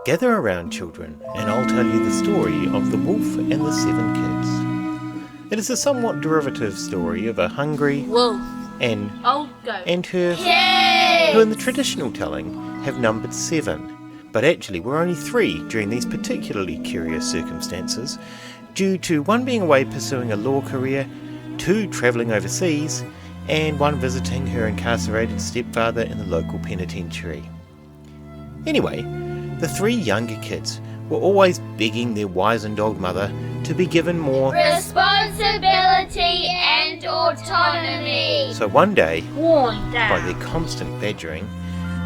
Gather around, children, and I'll tell you the story of the wolf and the 7 kids. It is a somewhat derivative story of a hungry wolf and old goat and her kids, who in the traditional telling have numbered 7, but actually were only 3 during these particularly curious circumstances, due to one being away pursuing a law career, 2 travelling overseas, and 1 visiting her incarcerated stepfather in the local penitentiary. Anyway, the 3 younger kids were always begging their wizened old mother to be given more responsibility and autonomy. So one day, worn down. by their constant badgering,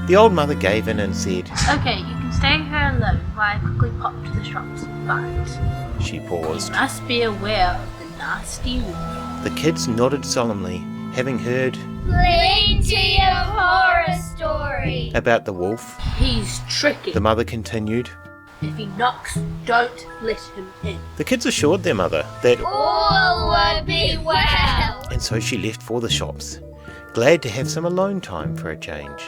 the old mother gave in and said, Okay, you can stay here alone while I quickly pop to the shops, but she paused. you must be aware of the nasty wolf. The kids nodded solemnly, having heard Plenty of horror stories. about the wolf. He's tricky. The mother continued. If he knocks, don't let him in. The kids assured their mother that, All would be well. and so she left for the shops, glad to have some alone time for a change.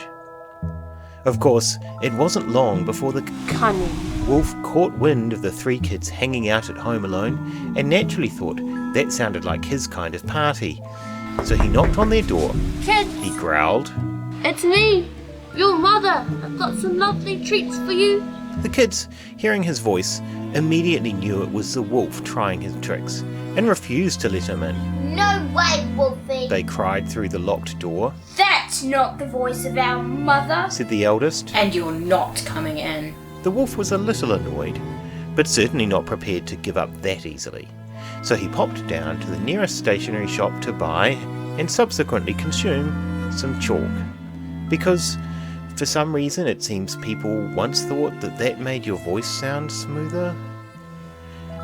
Of course, it wasn't long before the Cunning. wolf caught wind of the 3 kids hanging out at home alone and naturally thought that sounded like his kind of party. So he knocked on their door. Kids, He growled. it's me, your mother. I've got some lovely treats for you. The kids, hearing his voice, immediately knew it was the wolf trying his tricks and refused to let him in. No way, Wolfie. They cried through the locked door, That's not the voice of our mother. said the eldest. And you're not coming in. The wolf was a little annoyed, but certainly not prepared to give up that easily. So he popped down to the nearest stationery shop to buy, and subsequently consume, some chalk. Because, for some reason, it seems people once thought that that made your voice sound smoother.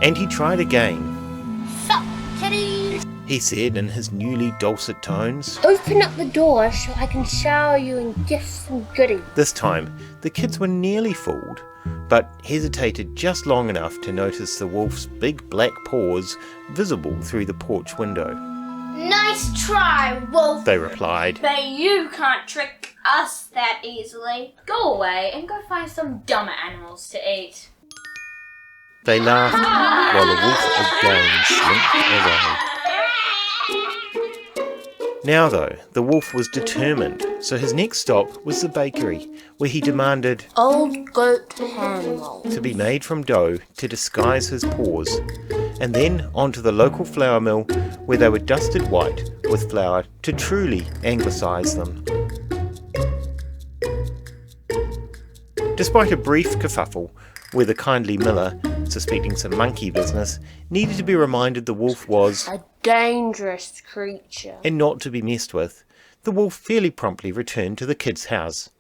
And he tried again. Sup, kitty? He said in his newly dulcet tones. Open up the door so I can shower you in gifts and goodies. This time, the kids were nearly fooled, but hesitated just long enough to notice the wolf's big black paws visible through the porch window. Nice try, Wolf. They replied. But you can't trick us that easily. Go away and go find some dumber animals to eat. They laughed while the wolf again slinked away. Now though, the wolf was determined, so his next stop was the bakery, where he demanded Old goat hand roll. to be made from dough to disguise his paws, and then onto the local flour mill, where they were dusted white with flour to truly anglicise them. Despite a brief kerfuffle, where the kindly miller, suspecting some monkey business, needed to be reminded the wolf was A dangerous creature. and not to be messed with, the wolf fairly promptly returned to the kids' house,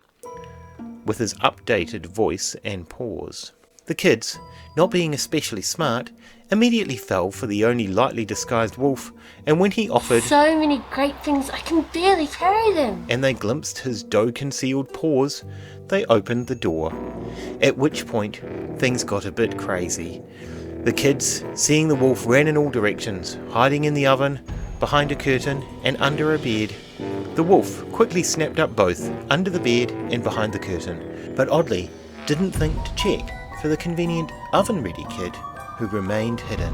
with his updated voice and paws. The kids, not being especially smart, immediately fell for the only lightly disguised wolf, and when he offered, So many great things, I can barely carry them. and they glimpsed his dough-concealed paws, they opened the door, at which point things got a bit crazy. The kids, seeing the wolf, ran in all directions, hiding in the oven, behind a curtain, and under a bed. The wolf quickly snapped up both, under the bed and behind the curtain, but oddly didn't think to check for the convenient oven-ready kid who remained hidden.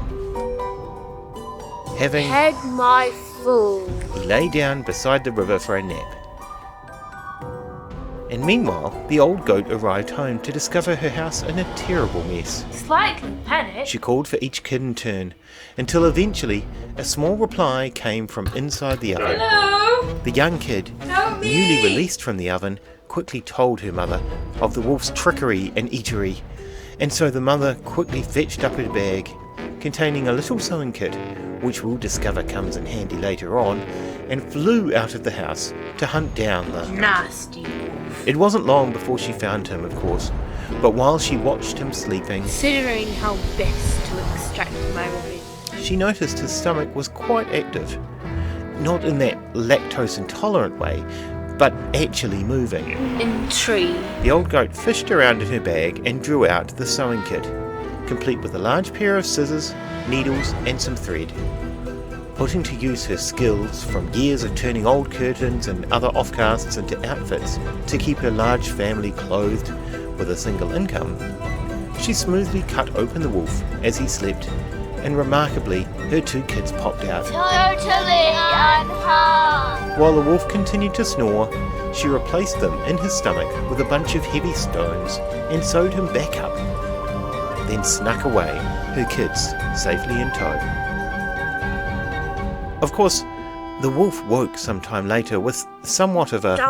Having Had my food. he lay down beside the river for a nap. And meanwhile, the old goat arrived home to discover her house in a terrible mess. Slightly panicked. She called for each kid in turn, until eventually a small reply came from inside the oven. Hello? The young kid, Help me! newly released from the oven, quickly told her mother of the wolf's trickery and eatery, and so the mother quickly fetched up her bag, containing a little sewing kit, which we'll discover comes in handy later on, and flew out of the house to hunt down the Nasty wolf. It wasn't long before she found him, of course, but while she watched him sleeping, Considering how best to extract my revenge. she noticed his stomach was quite active. Not in that lactose intolerant way, but actually moving. Intrigue. The old goat fished around in her bag and drew out the sewing kit, complete with a large pair of scissors, needles and some thread. Putting to use her skills from years of turning old curtains and other offcasts into outfits to keep her large family clothed, with a single income, she smoothly cut open the wolf as he slept, and remarkably, her 2 kids popped out. Totally unharmed. While the wolf continued to snore, she replaced them in his stomach with a bunch of heavy stones and sewed him back up, then snuck away, her kids safely in tow. Of course, the wolf woke sometime later with somewhat of a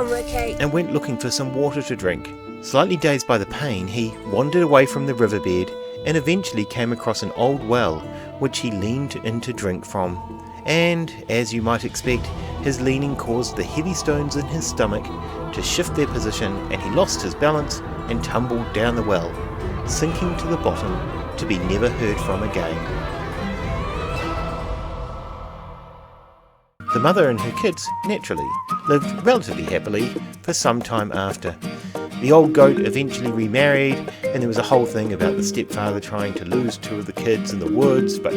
and went looking for some water to drink. Slightly dazed by the pain, he wandered away from the riverbed and eventually came across an old well which he leaned in to drink from. And, as you might expect, his leaning caused the heavy stones in his stomach to shift their position, and he lost his balance and tumbled down the well, sinking to the bottom to be never heard from again. The mother and her kids, naturally, lived relatively happily for some time after. The old goat eventually remarried, and there was a whole thing about the stepfather trying to lose 2 of the kids in the woods, but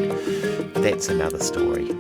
that's another story.